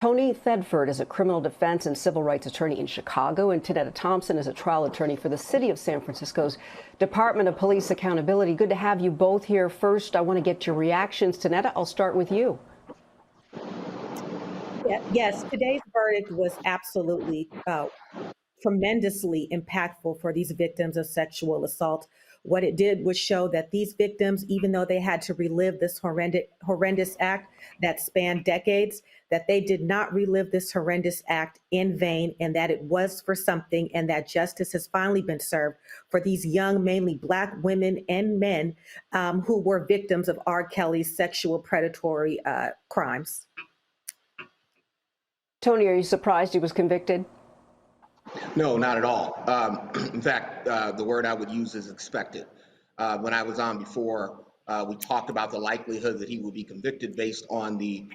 Tony Thedford is a criminal defense and civil rights attorney in Chicago, and Tanetta Thompson is a trial attorney for the city of San Francisco's Department of Police Accountability. Good to have you both here. First, I want to get your reactions. Tanetta, I'll start with you. Yes, today's verdict was absolutely tremendously impactful for these victims of sexual assault. What it did was show that these victims, even though they had to relive this horrendous act that spanned decades, that they did not relive this horrendous act in vain, and that it was for something, and that justice has finally been served for these young, mainly Black women and men who were victims of R. Kelly's sexual predatory crimes. Tony, are you surprised he was convicted? No, not at all. In fact, the word I would use is expected. When I was on before, we talked about the likelihood that he would be convicted based on the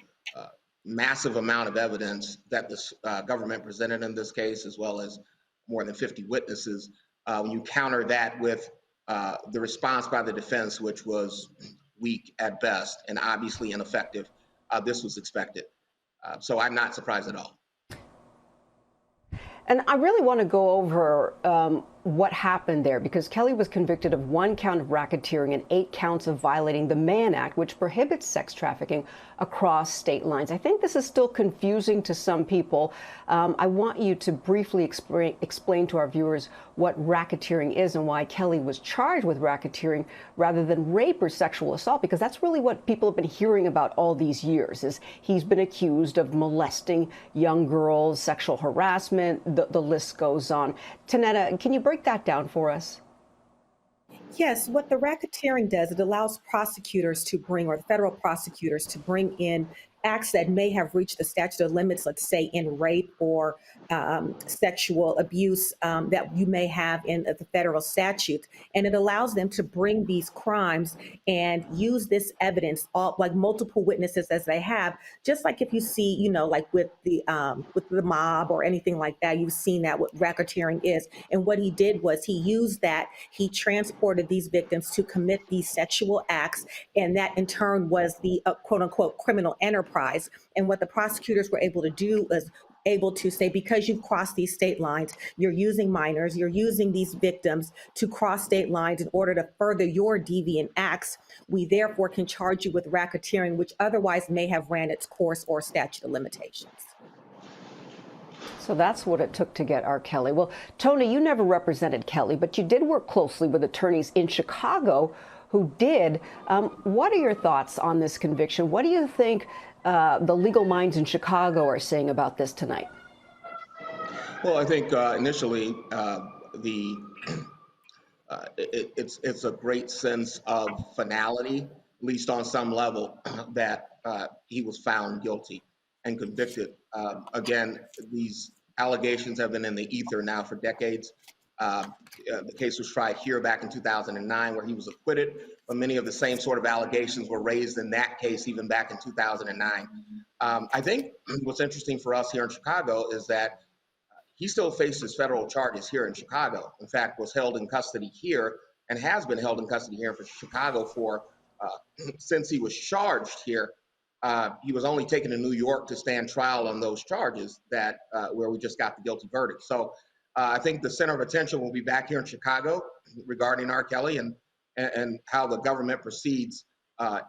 massive amount of evidence that the government presented in this case, as well as more than 50 witnesses. When you counter that with the response by the defense, which was weak at best and obviously ineffective, this was expected. So I'm not surprised at all. And I really want to go over what happened there, because Kelly was convicted of 1 count of racketeering and 8 counts of violating the Mann Act, which prohibits sex trafficking across state lines. I think this is still confusing to some people. I want you to briefly explain to our viewers what racketeering is and why Kelly was charged with racketeering rather than rape or sexual assault, because that's really what people have been hearing about all these years. Is he's been accused of molesting young girls, sexual harassment, the list goes on. Tanetta, can you break that down for us? Yes, what the racketeering does, it allows prosecutors to bring, or federal prosecutors to bring in acts that may have reached the statute of limits, let's say in rape or sexual abuse that you may have in the federal statute. And it allows them to bring these crimes and use this evidence, all like multiple witnesses as they have, just like if you see, like with the mob or anything like that, you've seen that what racketeering is. And what he did was he used that, he transported these victims to commit these sexual acts, and that in turn was the quote unquote criminal enterprise. And what the prosecutors were able to do is able to say, because you've crossed these state lines, you're using minors, you're using these victims to cross state lines in order to further your deviant acts, we therefore can charge you with racketeering, which otherwise may have ran its course or statute of limitations. So that's what it took to get R. Kelly. Well, Tony, you never represented Kelly, but you did work closely with attorneys in Chicago who did. What are your thoughts on this conviction? What do you think the legal minds in Chicago are saying about this tonight? Well, I think initially it's a great sense of finality, at least on some level, that he was found guilty and convicted. Again, these allegations have been in the ether now for decades. The case was tried here back in 2009, where he was acquitted, but many of the same sort of allegations were raised in that case even back in 2009. I think what's interesting for us here in Chicago is that he still faces federal charges here in Chicago. In fact, was held in custody here and has been held in custody here for Chicago for since he was charged here. He was only taken to New York to stand trial on those charges that where we just got the guilty verdict. So I think the center of attention will be back here in Chicago regarding R. Kelly and how the government proceeds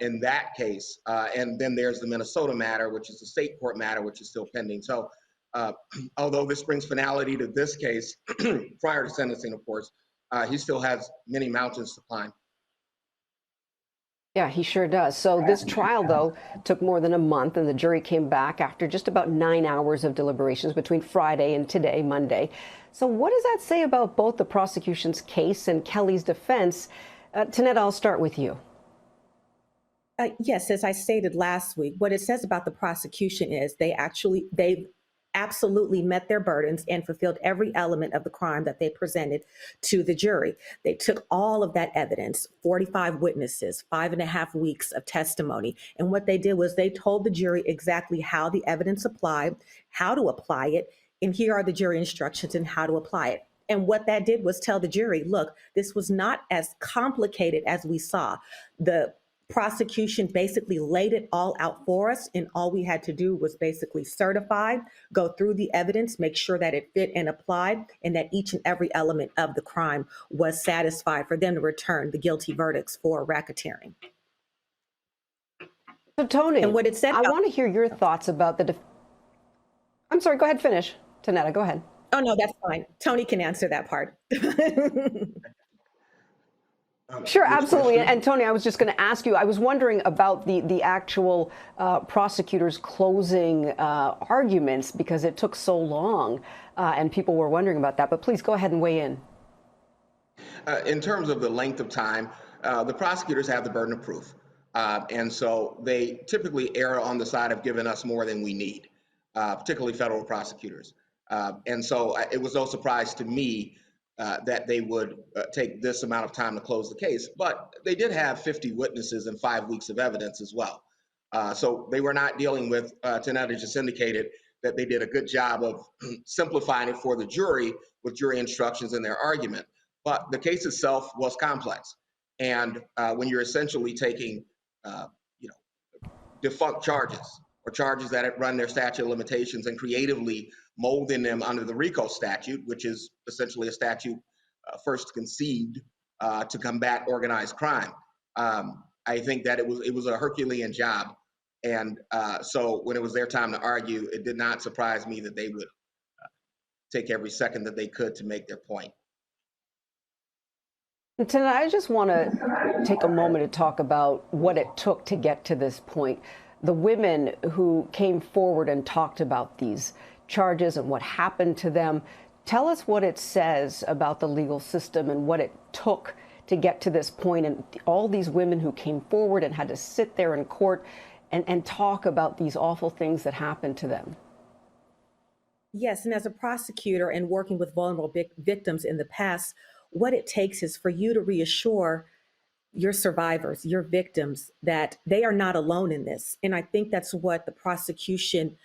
in that case. And then there's the Minnesota matter, which is the state court matter, which is still pending. So although this brings finality to this case, prior to sentencing, of course, he still has many mountains to climb. Yeah, he sure does. So this trial, though, took more than a month, and the jury came back after just about 9 hours of deliberations between Friday and today, Monday. So what does that say about both the prosecution's case and Kelly's defense? Tanetta, I'll start with you. Yes, as I stated last week, what it says about the prosecution is they absolutely met their burdens and fulfilled every element of the crime that they presented to the jury. They took all of that evidence, 45 witnesses, 5.5 weeks of testimony. And what they did was they told the jury exactly how the evidence applied, how to apply it, and here are the jury instructions on how to apply it. And what that did was tell the jury, look, this was not as complicated as we saw. The Prosecution basically laid it all out for us, and all we had to do was basically certify, go through the evidence, make sure that it fit and applied, and that each and every element of the crime was satisfied for them to return the guilty verdicts for racketeering. So, And Tony, what it said I about, want to hear your thoughts about I'm sorry, go ahead, finish. Tanetta, go ahead. oh no, that's fine. Tony can answer that part. Sure, Which absolutely. question? And Tony, I was just going to ask you, I was wondering about the actual prosecutors' closing arguments because it took so long and people were wondering about that. But please go ahead and weigh in. In terms of the length of time, the prosecutors have the burden of proof. And so they typically err on the side of giving us more than we need, particularly federal prosecutors. And so it was no surprise to me that they would take this amount of time to close the case. But they did have 50 witnesses and 5 weeks of evidence as well. So they were not dealing with, Tanetta just indicated that they did a good job of simplifying it for the jury with jury instructions in their argument. But the case itself was complex. And when you're essentially taking, you know, defunct charges or charges that have run their statute of limitations and creatively molding them under the RICO statute, which is essentially a statute first conceived to combat organized crime. I think that it was a Herculean job. And so when it was their time to argue, it did not surprise me that they would take every second that they could to make their point. Tonight, I just want to take a moment to talk about what it took to get to this point. The women who came forward and talked about these charges and what happened to them. Tell us what it says about the legal system and what it took to get to this point, and all these women who came forward and had to sit there in court and talk about these awful things that happened to them. Yes, and as a prosecutor and working with vulnerable victims in the past, what it takes is for you to reassure your survivors, your victims, that they are not alone in this. And I think that's what the prosecution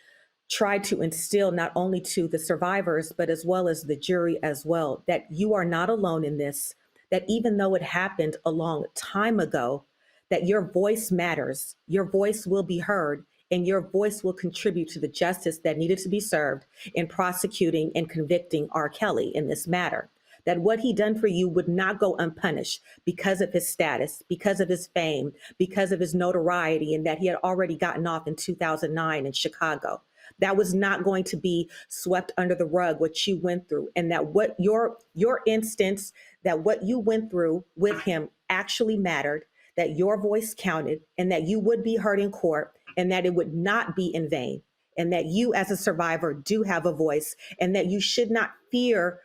tried to instill not only to the survivors, but as well as the jury as well, that you are not alone in this, that even though it happened a long time ago, that your voice matters, your voice will be heard, and your voice will contribute to the justice that needed to be served in prosecuting and convicting R. Kelly in this matter. That what he done for you would not go unpunished because of his status, because of his fame, because of his notoriety, and that he had already gotten off in 2009 in Chicago. That was not going to be swept under the rug, what you went through, and that what your instance, that what you went through with him actually mattered, that your voice counted, and that you would be heard in court, and that it would not be in vain, and that you as a survivor do have a voice, and that you should not fear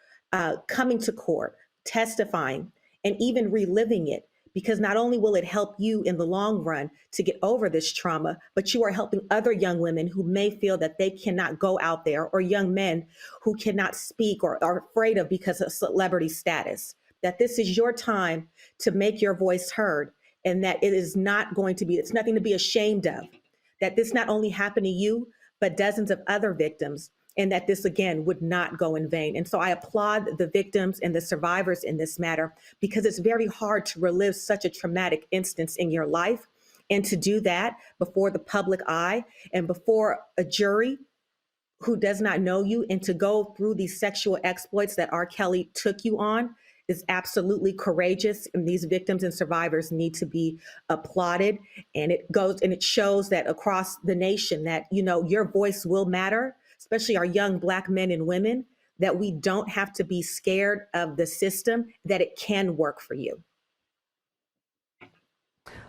coming to court, testifying, and even reliving it, because not only will it help you in the long run to get over this trauma, but you are helping other young women who may feel that they cannot go out there, or young men who cannot speak or are afraid of because of celebrity status, that this is your time to make your voice heard, and that it is not going to be, it's nothing to be ashamed of, that this not only happened to you, but dozens of other victims, and that this, again, would not go in vain. And so I applaud the victims and the survivors in this matter, because it's very hard to relive such a traumatic instance in your life, and to do that before the public eye and before a jury who does not know you, and to go through these sexual exploits that R. Kelly took you on is absolutely courageous. And these victims and survivors need to be applauded. And it goes and it shows that across the nation that, you know, your voice will matter, especially our young Black men and women, that we don't have to be scared of the system, that it can work for you.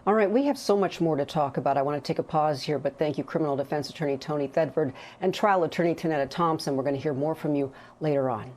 All right, we have so much more to talk about. I want to take a pause here, but thank you, criminal defense attorney Tony Thedford and trial attorney Tanetta Thompson. We're going to hear more from you later on.